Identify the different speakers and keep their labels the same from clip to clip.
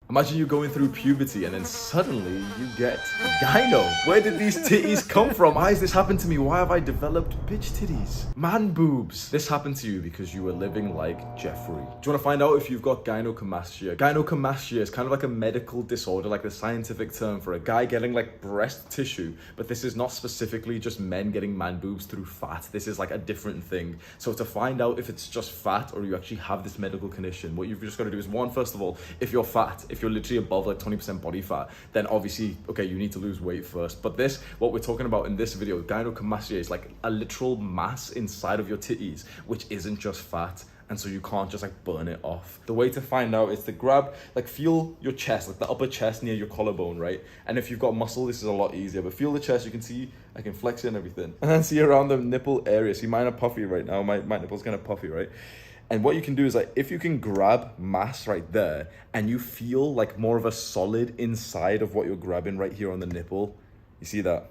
Speaker 1: Imagine you going through puberty and then suddenly you get gyno. Where did these titties come from? Why has this happened to me? Why have I developed bitch titties? Man boobs. This happened to you because you were living like Jeffrey. Do you want to find out if you've got gynecomastia? Gynecomastia is kind of like a medical disorder, like the scientific term for a guy getting like breast tissue, but this is not specifically just men getting man boobs through fat. This is like a different thing. So to find out if it's just fat or you actually have this medical condition, what you've just got to do is one, first of all, if you're fat, if you're literally above like 20% body fat, then obviously, okay, you need to lose weight first. But this, what we're talking about in this video, gynecomastia, is like a literal mass inside of your titties, which isn't just fat. And so you can't just like burn it off. The way to find out is to grab, like feel your chest, like the upper chest near your collarbone, right? And if you've got muscle, this is a lot easier, but feel the chest, you can see, I can flex it and everything. And then see around the nipple area. See, mine are puffy right now. My nipple's kind of puffy, right? And what you can do is like, if you can grab mass right there and you feel like more of a solid inside of what you're grabbing right here on the nipple, you see that?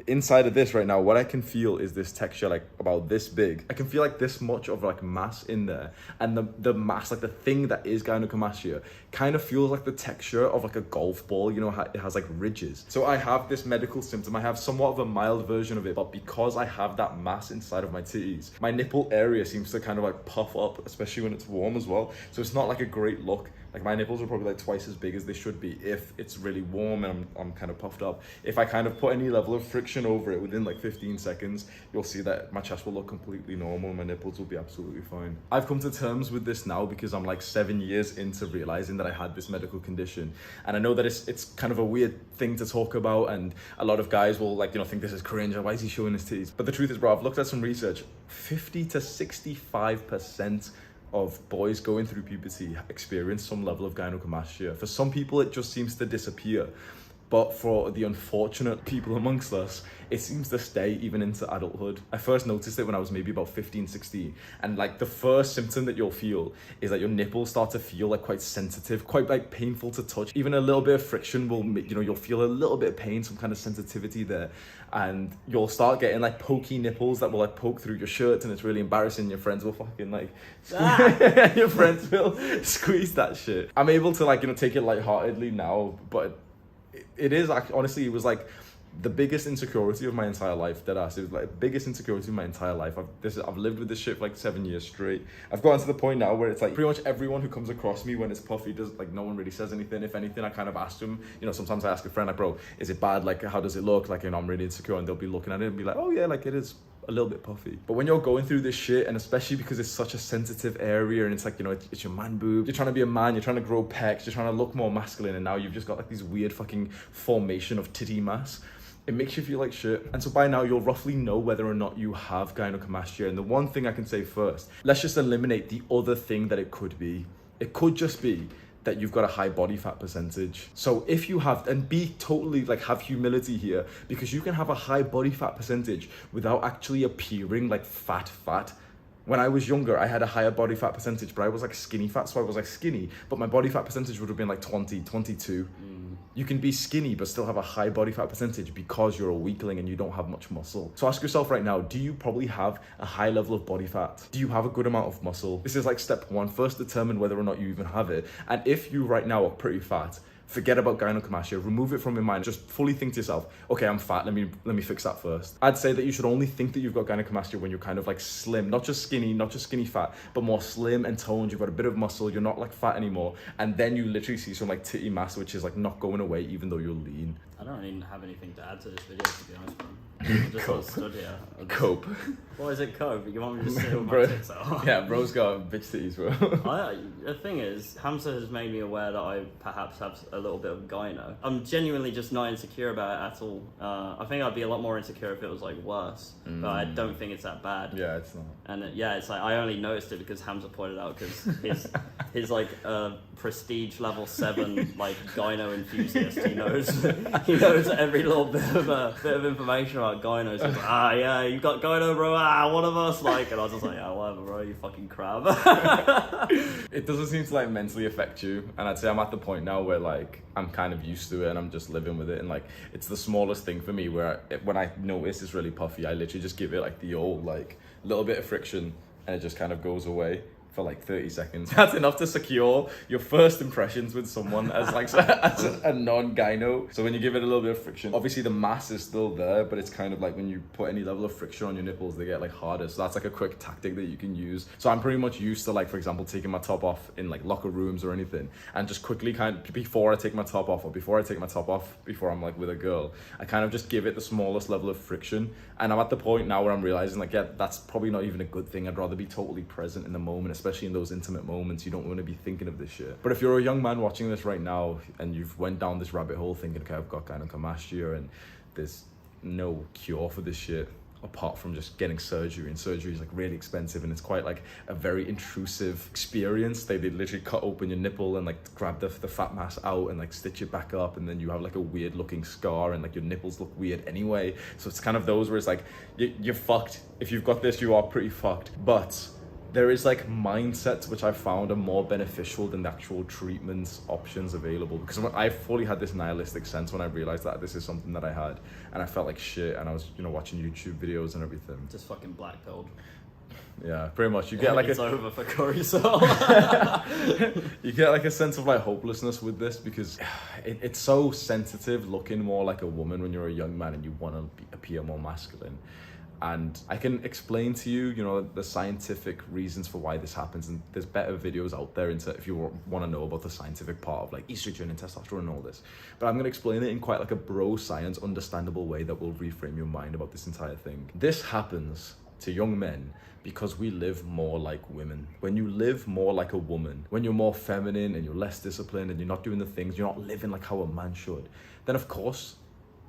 Speaker 1: Inside of this right now, what I can feel is this texture like about this big. I can feel like this much of like mass in there, and the mass, like the thing that is gynecomastia, kind of feels like the texture of like a golf ball. You know how it has like ridges. So I have this medical symptom. I have somewhat of a mild version of it, but because I have that mass inside of my titties, my nipple area seems to kind of like puff up, especially when it's warm as well. So it's not like a great look. Like my nipples are probably like twice as big as they should be if it's really warm and I'm kind of puffed up. If I kind of put any level of friction over it within like 15 seconds, you'll see that my chest will look completely normal and my nipples will be absolutely fine. I've come to terms with this now because I'm like 7 years into realizing that I had this medical condition. And I know that it's kind of a weird thing to talk about, and a lot of guys will like, you know, think this is cringe. Why is he showing his titties? But the truth is, bro, I've looked at some research. 50 to 65% of boys going through puberty experience some level of gynecomastia. For some people, it just seems to disappear. But for the unfortunate people amongst us, it seems to stay even into adulthood. I first noticed it when I was maybe about 15, 16. And like the first symptom that you'll feel is that your nipples start to feel like quite sensitive, quite like painful to touch. Even a little bit of friction will make, you know, you'll feel a little bit of pain, some kind of sensitivity there. And you'll start getting like pokey nipples that will like poke through your shirts, and it's really embarrassing. Your friends will fucking like, your friends will squeeze that shit. I'm able to like, you know, take it lightheartedly now, but it is actually, honestly, it was like the biggest insecurity of my entire life. It was like the biggest insecurity of my entire life. I've lived with this shit for like 7 years straight. I've gotten to the point now where it's like pretty much everyone who comes across me when it's puffy does like, no one really says anything. If anything, I kind of ask them, you know, sometimes I ask a friend like, bro, is it bad? Like, how does it look? Like, you know, I'm really insecure, and they'll be looking at it and be like, oh yeah, like it is a little bit puffy. But when you're going through this shit, and especially because it's such a sensitive area, and it's like, you know, it's your man boob, you're trying to be a man, you're trying to grow pecs, you're trying to look more masculine, and now you've just got like these weird fucking formation of titty mass. It makes you feel like shit. And so by now you'll roughly know whether or not you have gynecomastia. And the one thing I can say first, let's just eliminate the other thing that it could be. It could just be that you've got a high body fat percentage. So if you have, and be totally like, have humility here, because you can have a high body fat percentage without actually appearing like fat. When I was younger, I had a higher body fat percentage, but I was like skinny fat, so I was like skinny, but my body fat percentage would have been like 20, 22. You can be skinny but still have a high body fat percentage because you're a weakling and you don't have much muscle. So ask yourself right now, do you probably have a high level of body fat? Do you have a good amount of muscle? This is like step one. First, determine whether or not you even have it. And if you right now are pretty fat, forget about gynecomastia, remove it from your mind. Just fully think to yourself, okay, I'm fat, let me fix that first. I'd say that you should only think that you've got gynecomastia when you're kind of like slim, not just skinny fat, but more slim and toned. You've got a bit of muscle, you're not like fat anymore. And then you literally see some like titty mass, which is like not going away even though you're lean.
Speaker 2: I don't even have anything to add to this video, to be honest, bro. I'm just sort of stood here.
Speaker 1: Cope.
Speaker 2: Why is it cope? You want me to just sit with my tits out?
Speaker 1: Yeah, bro's got bitch titties, bro.
Speaker 2: The thing is, Hamza has made me aware that I perhaps have a little bit of gyno. I'm genuinely just not insecure about it at all. I think I'd be a lot more insecure if it was like worse, but I don't think it's that bad.
Speaker 1: Yeah, it's not.
Speaker 2: And it's like, I only noticed it because Hamza pointed out, because his like prestige level 7 like gyno enthusiast, he knows every little bit of information about gynos. He's like, yeah, you got gyno, bro, one of us, like, and I was just like, yeah, whatever, bro, you fucking crab.
Speaker 1: It doesn't seem to like mentally affect you, and I'd say I'm at the point now where like I'm kind of used to it and I'm just living with it, and like it's the smallest thing for me where when I notice it's really puffy, I literally just give it like the old like little bit of friction and it just kind of goes away. for like 30 seconds. That's enough to secure your first impressions with someone as like as a non-gyno. So when you give it a little bit of friction, obviously the mass is still there, but it's kind of like when you put any level of friction on your nipples, they get like harder. So that's like a quick tactic that you can use. So I'm pretty much used to, like, for example, taking my top off in like locker rooms or anything, and just quickly kind of, before I take my top off, or before I take my top off before I'm like with a girl, I kind of just give it the smallest level of friction. And I'm at the point now where I'm realizing, like, yeah, that's probably not even a good thing. I'd rather be totally present in the moment, especially in those intimate moments. You don't want to be thinking of this shit. But if you're a young man watching this right now and you've went down this rabbit hole thinking, okay, I've got gynecomastia and there's no cure for this shit apart from just getting surgery, and surgery is like really expensive and it's quite like a very intrusive experience. They literally cut open your nipple and like grab the fat mass out and like stitch it back up, and then you have like a weird looking scar and like your nipples look weird anyway. So it's kind of those where it's like you're fucked. If you've got this, you are pretty fucked. But there is like mindsets which I found are more beneficial than the actual treatments options available, because I fully had this nihilistic sense when I realized that this is something that I had, and I felt like shit, and I was, you know, watching YouTube videos and everything.
Speaker 2: Just fucking black pilled.
Speaker 1: Yeah, pretty much. You get like
Speaker 2: it's over for Corey Sol.
Speaker 1: You get like a sense of like hopelessness with this, because it's so sensitive, looking more like a woman when you're a young man and you want to appear more masculine. And I can explain to you, you know, the scientific reasons for why this happens, and there's better videos out there into if you want to know about the scientific part of like estrogen and testosterone and all this. But I'm going to explain it in quite like a bro science understandable way that will reframe your mind about this entire thing. This happens to young men because we live more like women. When you live more like a woman, when you're more feminine and you're less disciplined and you're not doing the things, you're not living like how a man should, then of course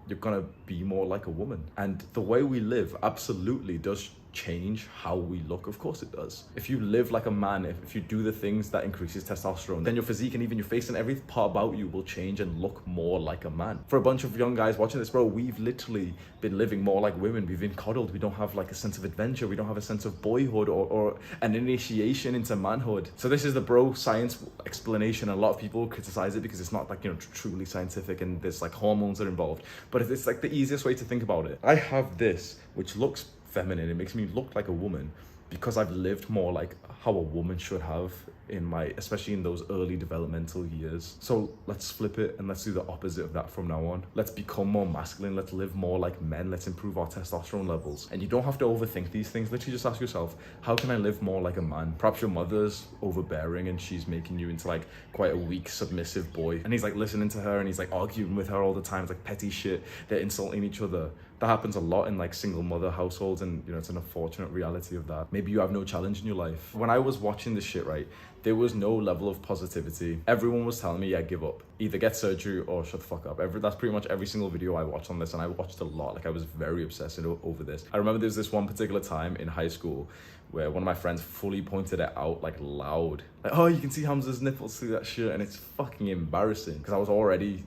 Speaker 1: you're gonna be more like a woman. And the way we live absolutely does change how we look. Of course it does. If you live like a man, if you do the things that increases testosterone, then your physique and even your face and every part about you will change and look more like a man. For a bunch of young guys watching this, bro, we've literally been living more like women. We've been coddled. We don't have like a sense of adventure. We don't have a sense of boyhood or an initiation into manhood. So this is the bro science explanation. A lot of people criticize it because it's not like, you know, truly scientific and there's like hormones that are involved, but it's like the easiest way to think about it. I have this, which looks feminine. It makes me look like a woman because I've lived more like how a woman should have in my, especially in those early developmental years. So let's flip it and let's do the opposite of that from now on. Let's become more masculine. Let's live more like men. Let's improve our testosterone levels. And you don't have to overthink these things. Literally just ask yourself, how can I live more like a man? Perhaps your mother's overbearing and she's making you into like quite a weak, submissive boy. And he's like listening to her and he's like arguing with her all the time. It's like petty shit. They're insulting each other. That happens a lot in like single mother households, and you know, it's an unfortunate reality of that. Maybe you have no challenge in your life. When I was watching this shit, right, there was no level of positivity. Everyone was telling me, yeah, give up. Either get surgery or shut the fuck up. That's pretty much every single video I watched on this, and I watched a lot. Like, I was very obsessed over this. I remember there was this one particular time in high school where one of my friends fully pointed it out, like loud. Like, oh, you can see Hamza's nipples through that shirt, and it's fucking embarrassing because I was already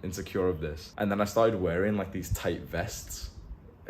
Speaker 1: insecure of this. And then I started wearing like these tight vests,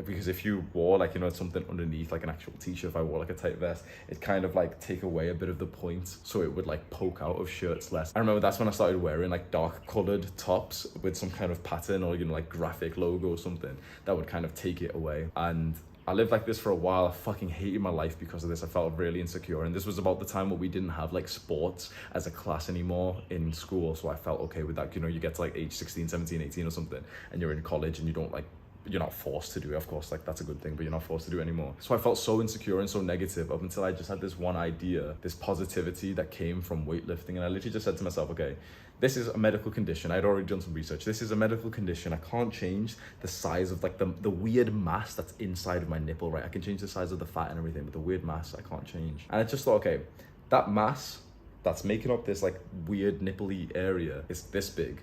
Speaker 1: because if you wore like, you know, something underneath like an actual t-shirt, if I wore like a tight vest, it kind of like take away a bit of the point, so it would like poke out of shirts less. I remember that's when I started wearing like dark colored tops with some kind of pattern or, you know, like graphic logo or something that would kind of take it away. And I lived like this for a while. I fucking hated my life because of this. I felt really insecure. And this was about the time where we didn't have like sports as a class anymore in school. So I felt okay with that. You know, you get to like age 16, 17, 18 or something, and you're in college and you don't like, you're not forced to do it. Of course, like that's a good thing, but you're not forced to do it anymore. So I felt so insecure and so negative up until I just had this one idea, this positivity that came from weightlifting. And I literally just said to myself, okay, this is a medical condition. I'd already done some research. This is a medical condition. I can't change the size of like the weird mass that's inside of my nipple, right? I can change the size of the fat and everything, but the weird mass, I can't change. And I just thought, okay, that mass that's making up this like weird nipply area is this big.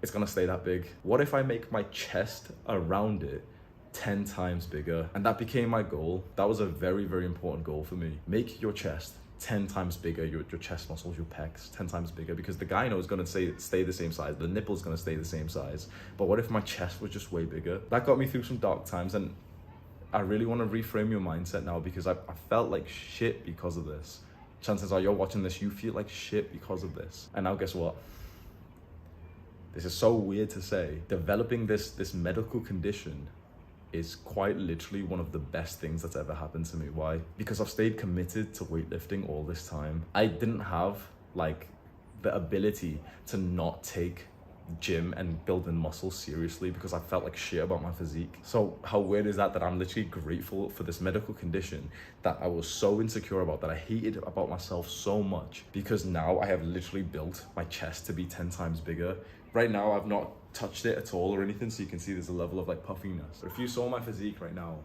Speaker 1: It's gonna stay that big. What if I make my chest around it 10 times bigger? And that became my goal. That was a very, very important goal for me. Make your chest 10 times bigger, your chest muscles, your pecs 10 times bigger, because the gyno is gonna stay the same size, the nipple is gonna stay the same size. But what if my chest was just way bigger? That got me through some dark times, and I really wanna reframe your mindset now, because I felt like shit because of this. Chances are you're watching this, you feel like shit because of this. And now guess what? This is so weird to say. Developing this medical condition is quite literally one of the best things that's ever happened to me. Why? Because I've stayed committed to weightlifting all this time. I didn't have like the ability to not take gym and building muscle seriously because I felt like shit about my physique. So how weird is that I'm literally grateful for this medical condition that I was so insecure about, that I hated about myself so much, because now I have literally built my chest to be 10 times bigger. Right now I've not touched it at all or anything, so you can see there's a level of like puffiness. But if you saw my physique right now,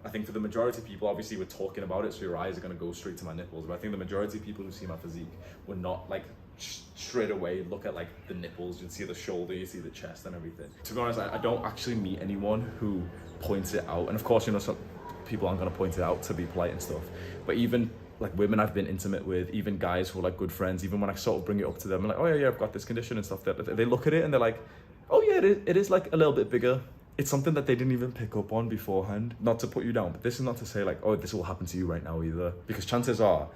Speaker 1: I think for the majority of people, obviously we're talking about it, so your eyes are gonna go straight to my nipples, but I think the majority of people who see my physique would not like straight away look at like the nipples. You'd see the shoulder, you see the chest and everything. To be honest, I don't actually meet anyone who points it out, and of course, you know, some people aren't gonna point it out to be polite and stuff, but even like women I've been intimate with, even guys who are like good friends, even when I sort of bring it up to them, I'm like, oh yeah, I've got this condition and stuff, they look at it and they're like, oh yeah, it is like a little bit bigger. It's something that they didn't even pick up on beforehand. Not to put you down, but this is not to say like, oh, this will happen to you right now either, because chances are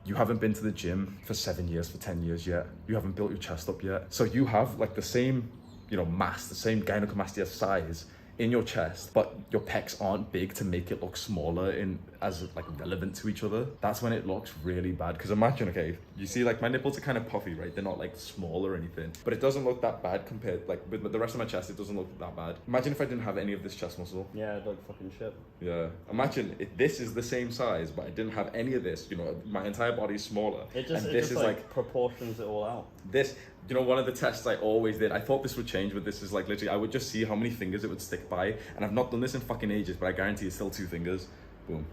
Speaker 1: you haven't been to the gym for 7 years, for 10 years yet. You haven't built your chest up yet. So you have like the same, you know, mass, the same gynecomastia size in your chest, but your pecs aren't big to make it look smaller in as like relevant to each other. That's when it looks really bad. Because imagine, okay, you see like my nipples are kind of puffy, right? They're not like small or anything, but it doesn't look that bad compared, like with the rest of my chest, it doesn't look that bad. Imagine if I didn't have any of this chest muscle.
Speaker 2: Yeah, it'd look fucking shit.
Speaker 1: Yeah. Imagine if this is the same size, but I didn't have any of this, you know, my entire body's smaller.
Speaker 2: It just
Speaker 1: is
Speaker 2: like proportions it all out.
Speaker 1: This, you know, one of the tests I always did, I thought this would change, but this is like literally, I would just see how many fingers it would stick by. And I've not done this in fucking ages, but I guarantee it's still 2 fingers. Boom.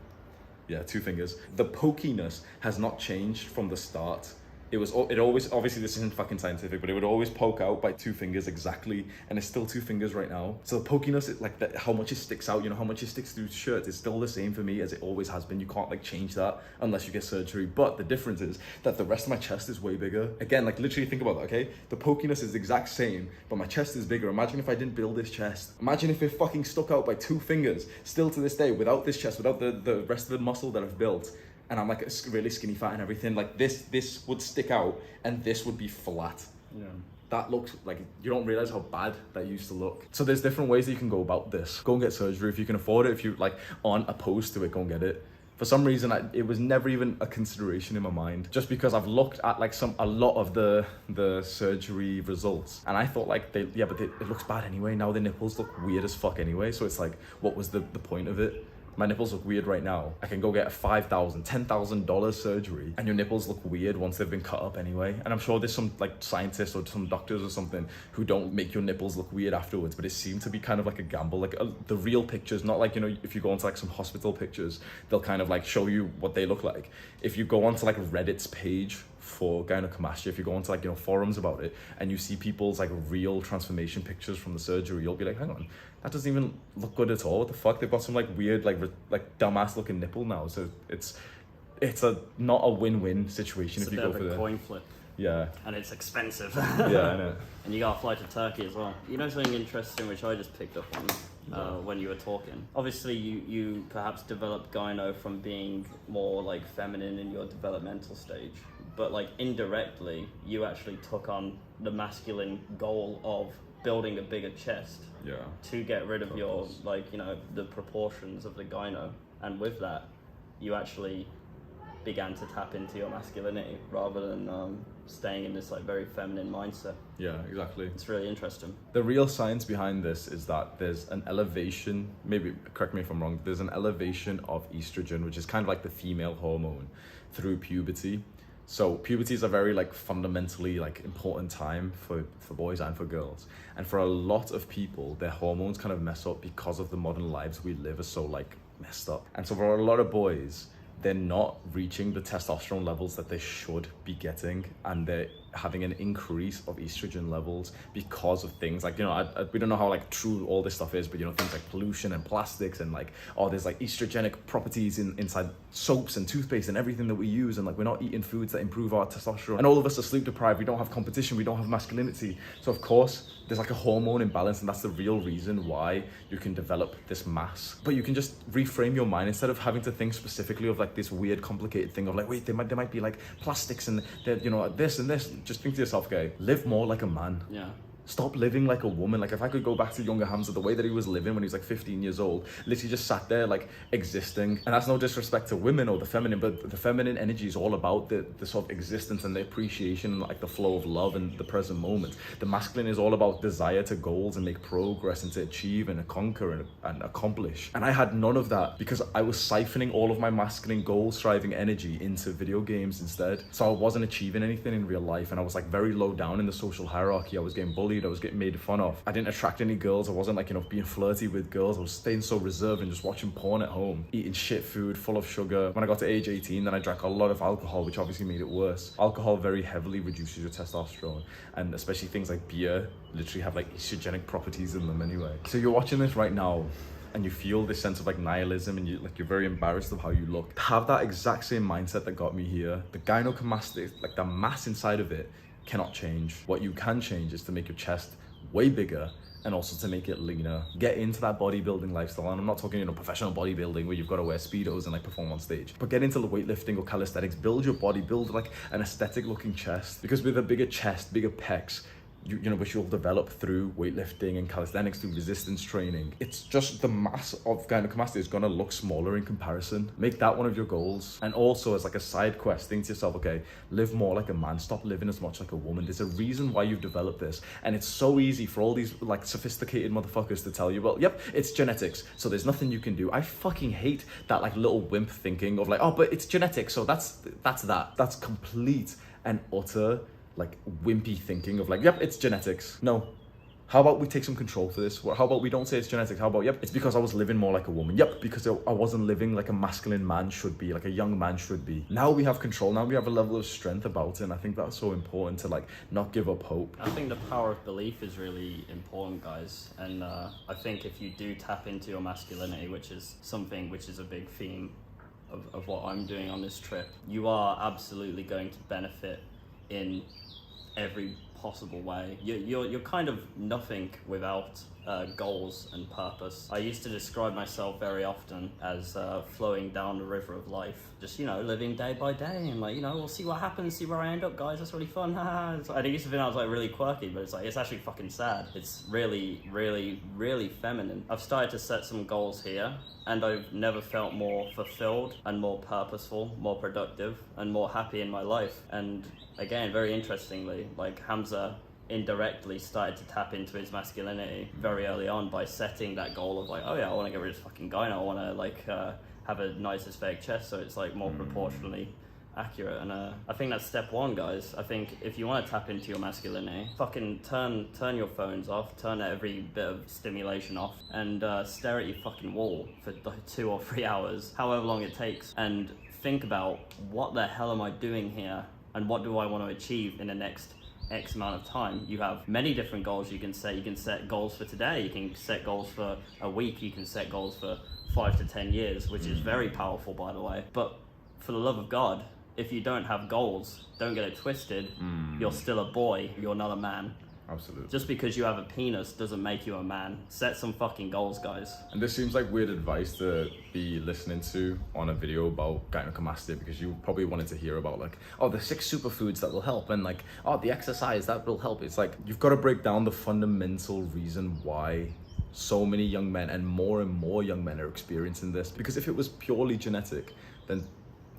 Speaker 1: Yeah, 2 fingers. The pokiness has not changed from the start. It always, obviously this isn't fucking scientific, but it would always poke out by 2 fingers exactly, and it's still 2 fingers right now. So the pokiness, like that, how much it sticks out, you know, how much it sticks through shirts is still the same for me as it always has been. You can't like change that unless you get surgery. But the difference is that the rest of my chest is way bigger. Again, like literally think about that, okay? The pokiness is the exact same, but my chest is bigger. Imagine if I didn't build this chest. Imagine if it fucking stuck out by 2 fingers, still to this day, without this chest, without the rest of the muscle that I've built. And I'm like a really skinny fat and everything, like this would stick out and this would be flat.
Speaker 2: Yeah.
Speaker 1: That looks like, you don't realize how bad that used to look. So there's different ways that you can go about this. Go and get surgery if you can afford it. If you like aren't opposed to it, go and get it. For some reason, it was never even a consideration in my mind, just because I've looked at like a lot of the surgery results, and I thought like it looks bad anyway. Now the nipples look weird as fuck anyway. So it's like, what was the point of it? My nipples look weird right now. I can go get a $5,000, $10,000 surgery and your nipples look weird once they've been cut up anyway. And I'm sure there's some like scientists or some doctors or something who don't make your nipples look weird afterwards, but it seemed to be kind of like a gamble. Like the real pictures, not like, you know, if you go onto like some hospital pictures, they'll kind of like show you what they look like. If you go onto like Reddit's page for gynecomastia, if you go onto like, you know, forums about it and you see people's like real transformation pictures from the surgery, you'll be like, hang on, that doesn't even look good at all. What the fuck? They've got some like weird like dumbass looking nipple now. So it's not a win-win situation if you go for the
Speaker 2: coin flip.
Speaker 1: Yeah.
Speaker 2: And it's expensive.
Speaker 1: Yeah, I know.
Speaker 2: And you gotta fly to Turkey as well. You know something interesting which I just picked up on when you were talking? Obviously you perhaps developed gyno from being more like feminine in your developmental stage, but like indirectly you actually took on the masculine goal of building a bigger chest.
Speaker 1: Yeah.
Speaker 2: To get rid of your, like, you know, the proportions of the gyno. And with that, you actually began to tap into your masculinity rather than staying in this like very feminine mindset.
Speaker 1: Yeah, exactly.
Speaker 2: It's really interesting.
Speaker 1: The real science behind this is that there's an elevation, maybe correct me if I'm wrong, there's an elevation of estrogen, which is kind of like the female hormone, through puberty. So puberty is a very like fundamentally like important time for boys and for girls. And for a lot of people, their hormones kind of mess up because of the modern lives we live are so like messed up. And so for a lot of boys, they're not reaching the testosterone levels that they should be getting, and they're having an increase of estrogen levels because of things like, you know, we don't know how like true all this stuff is, but you know, things like pollution and plastics and like, oh, there's like estrogenic properties inside soaps and toothpaste and everything that we use, and like we're not eating foods that improve our testosterone, and all of us are sleep deprived, we don't have competition, we don't have masculinity, so of course there's like a hormone imbalance, and that's the real reason why you can develop this mass. But you can just reframe your mind instead of having to think specifically of like this weird complicated thing of like, wait, there might be like plastics and you know, this and this. Just think to yourself, okay, live more like a man.
Speaker 2: Yeah.
Speaker 1: Stop living like a woman. Like if I could go back to younger Hamza, the way that he was living when he was like 15 years old, literally just sat there like existing. And that's no disrespect to women or the feminine, but the feminine energy is all about the sort of existence and the appreciation and like the flow of love and the present moment. The masculine is all about desire to goals and make progress and to achieve and conquer and accomplish. And I had none of that because I was siphoning all of my masculine goal striving energy into video games instead. So I wasn't achieving anything in real life, and I was like very low down in the social hierarchy. I was getting bullied, I was getting made fun of. I didn't attract any girls. I wasn't like, being flirty with girls. I was staying so reserved and just watching porn at home, eating shit food full of sugar. When I got to age 18, then I drank a lot of alcohol, which obviously made it worse. Alcohol very heavily reduces your testosterone, and especially things like beer literally have like estrogenic properties in them anyway. So you're watching this right now and you feel this sense of like nihilism and you're very embarrassed of how you look. Have that exact same mindset that got me here. The gynecomastia, like the mass inside of it, cannot change. What you can change is to make your chest way bigger and also to make it leaner. Get into that bodybuilding lifestyle, and I'm not talking professional bodybuilding where you've got to wear Speedos and like perform on stage, but get into the weightlifting or calisthenics. Build your body, build like an aesthetic looking chest, because with a bigger chest, bigger pecs, which you'll develop through weightlifting and calisthenics, through resistance training. It's just the mass of gynecomastia is gonna look smaller in comparison. Make that one of your goals. And also as like a side quest, think to yourself, okay, live more like a man, stop living as much like a woman. There's a reason why you've developed this. And it's so easy for all these like sophisticated motherfuckers to tell you, well, yep, it's genetics, so there's nothing you can do. I fucking hate that like little wimp thinking of like, oh, but it's genetics, so that's that. That's complete and utter like wimpy thinking of like, yep, it's genetics. No. How about we take some control for this? How about we don't say it's genetics? How about, yep, it's because I was living more like a woman. Yep, because I wasn't living like a masculine man should be, like a young man should be. Now we have control. Now we have a level of strength about it. And I think that's so important to like not give up hope.
Speaker 2: I think the power of belief is really important, guys. And I think if you do tap into your masculinity, which is something which is a big theme of what I'm doing on this trip, you are absolutely going to benefit in every possible way. You're kind of nothing without goals and purpose. I used to describe myself very often as flowing down the river of life, just living day by day, and like we'll see what happens, see where I end up, guys. That's really fun. I used to think I was like really quirky, but it's actually fucking sad. It's really, really, really feminine. I've started to set some goals here, and I've never felt more fulfilled and more purposeful, more productive, and more happy in my life. And again, very interestingly, like Hamza indirectly started to tap into his masculinity very early on by setting that goal of like, oh yeah, I want to get rid of this fucking guy now. I want to like have a nice aesthetic chest, so it's like more proportionally accurate. And I think that's step one, guys. I think if you want to tap into your masculinity, fucking turn your phones off, turn every bit of stimulation off, and stare at your fucking wall for 2 or 3 hours, however long it takes, and think about what the hell am I doing here, and what do I want to achieve in the next X amount of time. You have many different goals you can set. You can set goals for today, you can set goals for a week, you can set goals for 5 to 10 years, which is very powerful, by the way. But for the love of God, if you don't have goals, don't get it twisted, you're still a boy, you're not a man.
Speaker 1: Absolutely.
Speaker 2: Just because you have a penis doesn't make you a man. Set some fucking goals, guys.
Speaker 1: And this seems like weird advice to be listening to on a video about gynecomastia, because you probably wanted to hear about like, oh, the 6 superfoods that will help, and like, oh, the exercise that will help. It's like, you've got to break down the fundamental reason why so many young men and more young men are experiencing this. Because if it was purely genetic, then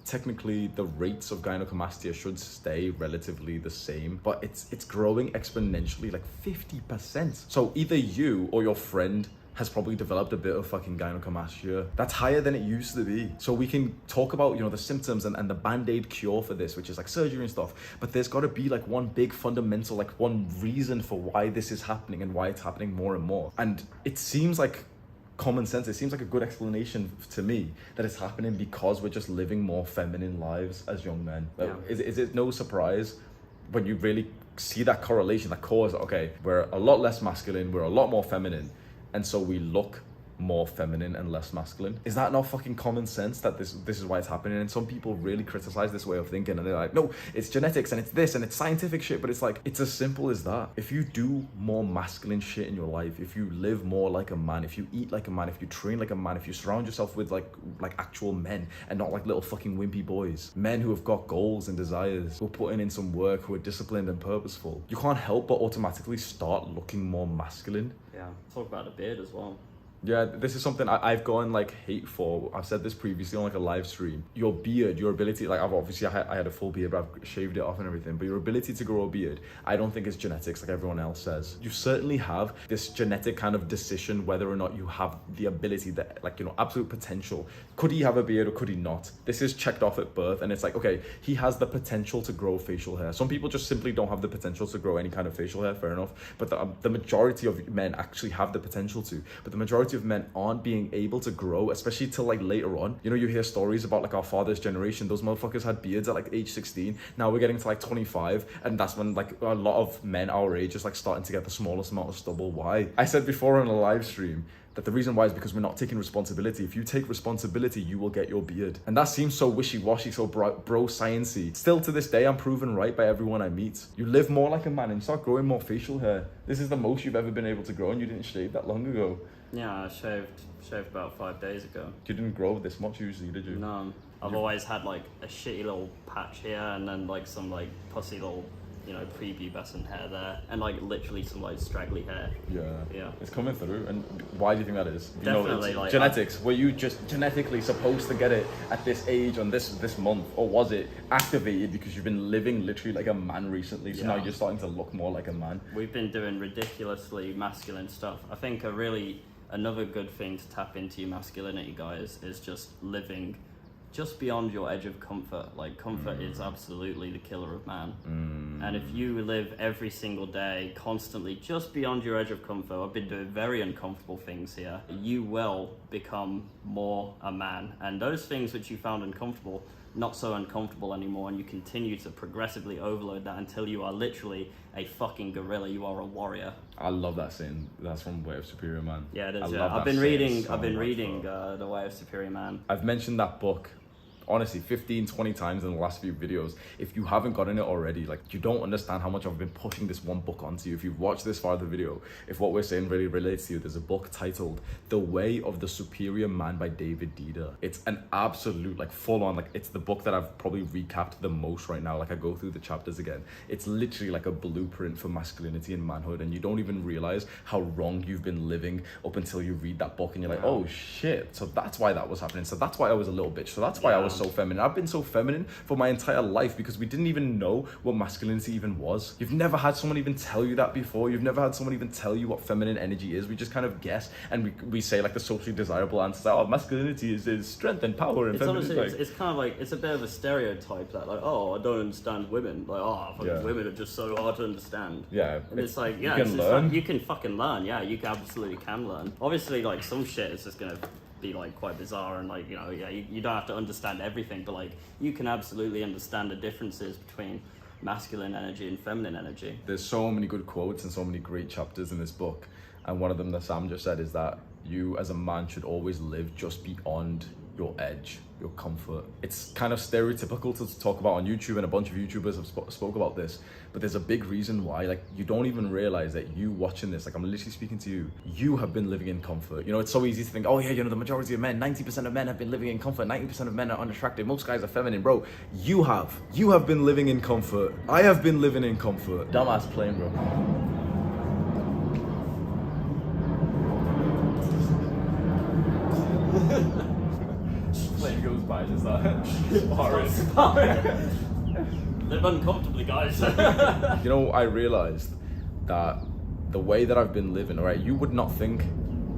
Speaker 1: technically the rates of gynecomastia should stay relatively the same, but it's growing exponentially, like 50%. So either you or your friend has probably developed a bit of fucking gynecomastia that's higher than it used to be. So we can talk about the symptoms and the band-aid cure for this, which is like surgery and stuff, but there's got to be like one big fundamental, like one reason for why this is happening and why it's happening more and more. And it seems like common sense. It seems like a good explanation to me that it's happening because we're just living more feminine lives as young men. Yeah. Is it no surprise when you really see that correlation, that cause, okay, we're a lot less masculine, we're a lot more feminine, and so we look more feminine and less masculine. Is that not fucking common sense that this is why it's happening? And some people really criticize this way of thinking, and they're like, no, it's genetics and it's this and it's scientific shit. But it's like, it's as simple as that. If you do more masculine shit in your life, if you live more like a man, if you eat like a man, if you train like a man, if you surround yourself with like actual men and not like little fucking wimpy boys, men who have got goals and desires, who are putting in some work, who are disciplined and purposeful, you can't help but automatically start looking more masculine.
Speaker 2: Yeah, talk about the beard as well.
Speaker 1: Yeah, this is something I've gotten like hate for. I've said this previously on like a live stream. Your beard, your ability, like I had a full beard, but I've shaved it off and everything. But your ability to grow a beard, I don't think it's genetics like everyone else says. You certainly have this genetic kind of decision whether or not you have the ability, that like, you know, absolute potential. Could he have a beard or could he not? This is checked off at birth, and it's like, okay, he has the potential to grow facial hair. Some people just simply don't have the potential to grow any kind of facial hair, fair enough. But the majority of men actually have the potential to. But the majority of men aren't being able to grow, especially till like later on. You know, you hear stories about like our father's generation. Those motherfuckers had beards at like age 16. Now we're getting to like 25, and that's when like a lot of men our age is like starting to get the smallest amount of stubble. Why? I said before on a live stream that the reason why is because we're not taking responsibility. If you take responsibility, you will get your beard. And that seems so wishy-washy, so bro science-y. Still to this day, I'm proven right by everyone I meet. You live more like a man and you start growing more facial hair. This is the most you've ever been able to grow, and you didn't shave that long ago.
Speaker 2: Yeah, I shaved about 5 days ago.
Speaker 1: You didn't grow this much usually, did you?
Speaker 2: No. I've always had like a shitty little patch here, and then like some like pussy little, you know, prepubescent hair there, and like literally some like straggly hair. Yeah. It's
Speaker 1: coming through. And why do you think that is? You
Speaker 2: Definitely,
Speaker 1: know,
Speaker 2: like
Speaker 1: genetics. Were you just genetically supposed to get it at this age on this month, or was it activated because you've been living literally like a man recently? So now you're starting to look more like a man.
Speaker 2: We've been doing ridiculously masculine stuff. I think another good thing to tap into your masculinity, guys, is just living just beyond your edge of comfort. Like, comfort is absolutely the killer of man. And if you live every single day constantly just beyond your edge of comfort, I've been doing very uncomfortable things here, you will become more a man. And those things which you found uncomfortable, not so uncomfortable anymore, and you continue to progressively overload that until you are literally a fucking gorilla. You are a warrior.
Speaker 1: I love that saying. That's from Way of Superior Man.
Speaker 2: Yeah, it is. I've been reading The Way of Superior Man.
Speaker 1: I've mentioned that book honestly 15-20 times in the last few videos. If you haven't gotten it already, like, you don't understand how much I've been pushing this one book onto you. If you've watched this far of the video, if what we're saying really relates to you, there's a book titled The Way of the Superior Man by David Dida. It's an absolute, like, full on, like, it's the book that I've probably recapped the most right now. Like, I go through the chapters again. It's literally like a blueprint for masculinity and manhood, and you don't even realize how wrong you've been living up until you read that book and you're like, oh shit, so that's why that was happening. So that's why I was a little bitch. So that's why I was so feminine. I've been so feminine for my entire life because we didn't even know what masculinity even was. You've never had someone even tell you that before. You've never had someone even tell you what feminine energy is. We just kind of guess, and we say like the socially desirable answers. Oh, masculinity is strength and power, and
Speaker 2: it's honestly, it's kind of like, it's a bit of a stereotype that, like, oh, I don't understand women. Like, oh, women are just so hard to understand.
Speaker 1: Yeah.
Speaker 2: And it's like, yeah,
Speaker 1: you can learn.
Speaker 2: You can fucking learn. Yeah, you absolutely can learn. Obviously, like, some shit is just gonna be like quite bizarre, and like, you know, you don't have to understand everything, but like, you can absolutely understand the differences between masculine energy and feminine energy. There's
Speaker 1: so many good quotes and so many great chapters in this book, and one of them that Sam just said is that you as a man should always live just beyond your edge, your comfort. It's kind of stereotypical to talk about on YouTube, and a bunch of YouTubers have spoke about this, but there's a big reason why. Like, you don't even realize that you watching this, like, I'm literally speaking to you have been living in comfort. You know, it's so easy to think, oh yeah, you know, the majority of men, 90% of men have been living in comfort, 90% of men are unattractive, most guys are feminine. Bro, you have been living in comfort. I have been living in comfort. Dumbass plane, bro. Plane goes by, just like
Speaker 2: live uncomfortably, guys.
Speaker 1: You know, I realized that the way that I've been living, all right, you would not think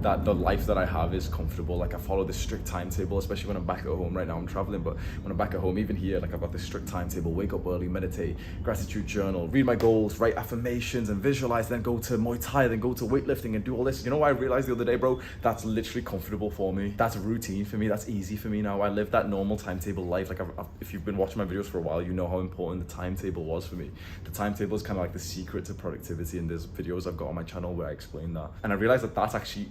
Speaker 1: that the life that I have is comfortable. Like, I follow this strict timetable, especially when I'm back at home. Right now I'm traveling, but when I'm back at home, even here, like, I've got this strict timetable: wake up early, meditate, gratitude journal, read my goals, write affirmations and visualize, then go to Muay Thai, then go to weightlifting and do all this. You know what I realized the other day, bro? That's literally comfortable for me. That's routine for me. That's easy for me now. I live that normal timetable life. Like, if you've been watching my videos for a while, you know how important the timetable was for me. The timetable is kind of like the secret to productivity, and there's videos I've got on my channel where I explain that. And I realized that that's actually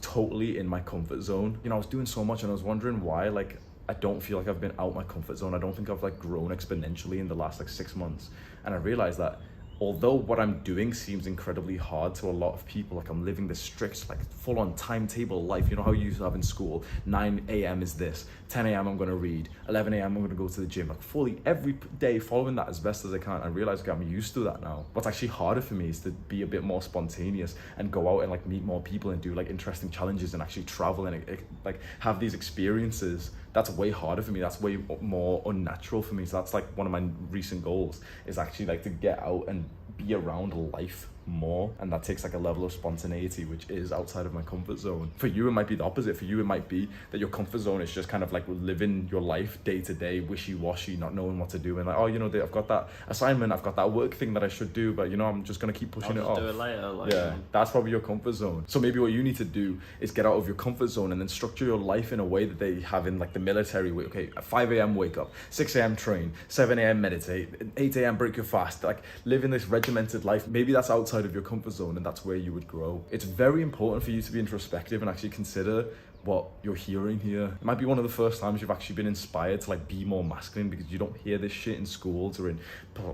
Speaker 1: totally in my comfort zone. You know, I was doing so much and I was wondering why, like, I don't feel like I've been out my comfort zone. I don't think I've like grown exponentially in the last like 6 months. And I realized that although what I'm doing seems incredibly hard to a lot of people, like I'm living this strict, like full on timetable life. You know how you used to have in school, 9 a.m. is this, 10 a.m. I'm gonna read, 11 a.m. I'm gonna go to the gym, like fully every day following that as best as I can. I realize, okay, I'm used to that now. What's actually harder for me is to be a bit more spontaneous and go out and like meet more people and do like interesting challenges and actually travel and like have these experiences. That's way harder for me. That's way more unnatural for me. So that's like one of my recent goals, is actually like to get out and be around life more, and that takes like a level of spontaneity which is outside of my comfort zone. For you it might be the opposite. For you it might be that your comfort zone is just kind of like living your life day to day, wishy-washy, not knowing what to do, and like, oh, you know, I've got that assignment, I've got that work thing that I should do, but you know, I'm just gonna keep pushing it off.
Speaker 2: Do it later, like,
Speaker 1: yeah, that's probably your comfort zone. So maybe what you need to do is get out of your comfort zone and then structure your life in a way that they have in like the military way. Okay, at 5 a.m. wake up, 6 a.m. train, 7 a.m. meditate, 8 a.m. break your fast, like living this regimented life. Maybe that's outside of your comfort zone, and that's where you would grow. It's very important for you to be introspective and actually consider what you're hearing here. It might be one of the first times you've actually been inspired to like be more masculine, because you don't hear this shit in schools or in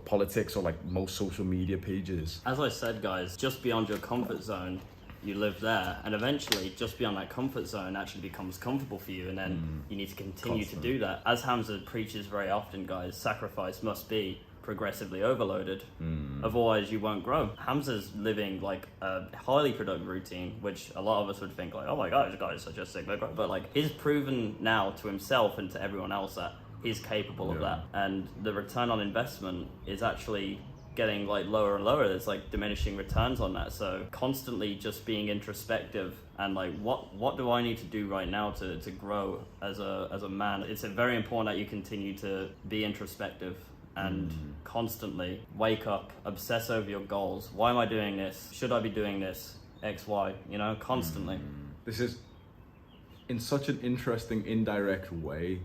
Speaker 1: politics or like most social media pages.
Speaker 2: As I said, guys, just beyond your comfort zone, you live there, and eventually just beyond that comfort zone actually becomes comfortable for you, and then you need to continue to do that. As Hamza preaches very often, guys, sacrifice must be progressively overloaded, otherwise you won't grow. Hamza's living like a highly productive routine, which a lot of us would think like, oh my god, this guy is such a sick, but like he's proven now to himself and to everyone else that he's capable of that, and the return on investment is actually getting like lower and lower. There's like diminishing returns on that. So constantly just being introspective and like what do I need to do right now to grow as a man. It's very important that you continue to be introspective and constantly wake up, obsess over your goals. Why am I doing this? Should I be doing this? X, Y, you know, constantly.
Speaker 1: This is in such an interesting indirect way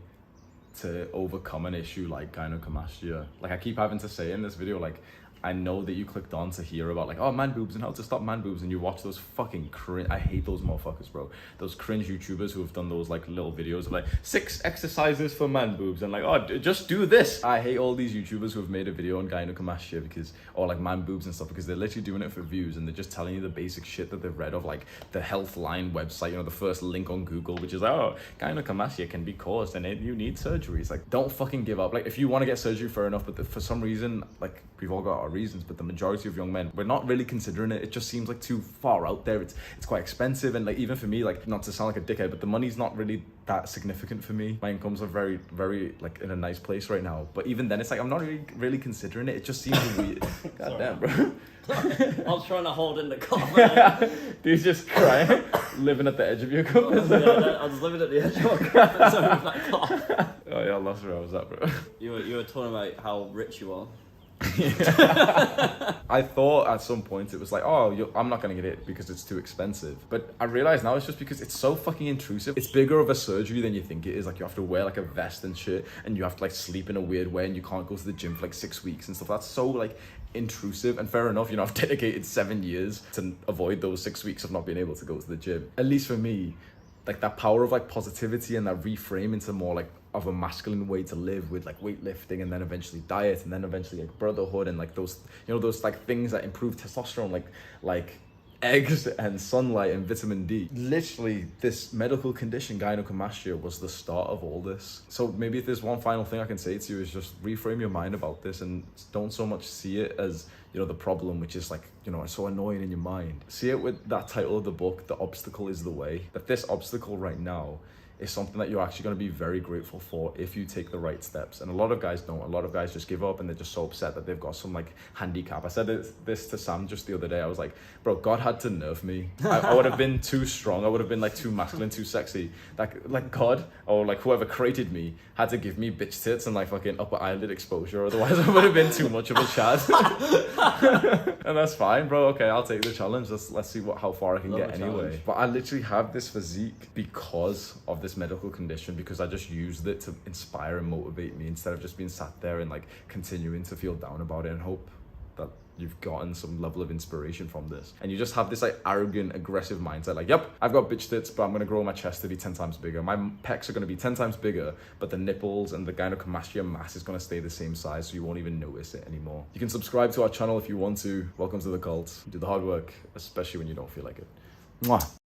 Speaker 1: to overcome an issue like gynecomastia. Like I keep having to say in this video, like, I know that you clicked on to hear about like, oh, man boobs and how to stop man boobs, and you watch those fucking cringe, I hate those motherfuckers, bro. Those cringe YouTubers who have done those like little videos of like 6 exercises for man boobs and like, oh, just do this. I hate all these YouTubers who have made a video on gynecomastia because, or like man boobs and stuff, because they're literally doing it for views, and they're just telling you the basic shit that they've read of like the Healthline website, you know, the first link on Google, which is like, oh, gynecomastia can be caused and you need surgery. It's like, don't fucking give up. Like if you want to get surgery, fair enough, but for some reason, like we've all got our reasons, but the majority of young men, we're not really considering it. It just seems like too far out there. It's quite expensive, and like even for me, like not to sound like a dickhead, but the money's not really that significant for me. My incomes are very, very like in a nice place right now, but even then it's like I'm not really considering it. It just seems weird. God damn, bro.
Speaker 2: I was trying to hold in the cough.
Speaker 1: Dude's just crying, living at the edge of your cup.
Speaker 2: I was living at the edge of my comfort zone with that cough.
Speaker 1: Oh yeah, I lost where I was at, bro.
Speaker 2: You were talking about how rich you are.
Speaker 1: I thought at some point it was like, oh, I'm not gonna get it because it's too expensive, but I realize now it's just because it's so fucking intrusive. It's bigger of a surgery than you think it is. Like you have to wear like a vest and shit, and you have to like sleep in a weird way, and you can't go to the gym for like 6 weeks and stuff. That's so like intrusive, and fair enough, you know, I've dedicated 7 years to avoid those 6 weeks of not being able to go to the gym. At least for me, like that power of like positivity and that reframe into more like of a masculine way to live with like weightlifting, and then eventually diet, and then eventually like brotherhood, and like those, you know, those like things that improve testosterone, like eggs and sunlight and vitamin D. Literally, this medical condition, gynecomastia, was the start of all this. So maybe if there's one final thing I can say to you is just reframe your mind about this, and don't so much see it as, you know, the problem, which is like, you know, it's so annoying in your mind. See it with that title of the book, The Obstacle is the Way. That this obstacle right now is something that you're actually going to be very grateful for if you take the right steps. And a lot of guys don't. A lot of guys just give up, and they're just so upset that they've got some like handicap. I said this to Sam just the other day. I was like, bro, God had to nerf me. I would have been too strong. I would have been like too masculine, too sexy. Like God, or like whoever created me, had to give me bitch tits and like fucking upper eyelid exposure. Otherwise I would have been too much of a Chad. And that's fine, bro. Okay, I'll take the challenge. Let's see how far I can get anyway. But I literally have this physique because of this medical condition, because I just used it to inspire and motivate me instead of just being sat there and like continuing to feel down about it and hope that you've gotten some level of inspiration from this, and you just have this like arrogant, aggressive mindset, like, yep, I've got bitch tits, but I'm gonna grow my chest to be 10 times bigger. My pecs are gonna be 10 times bigger, but the nipples and the gynecomastia mass is gonna stay the same size, so you won't even notice it anymore. You can subscribe to our channel if you want to. Welcome to the cult. Do the hard work, especially when you don't feel like it. Mwah.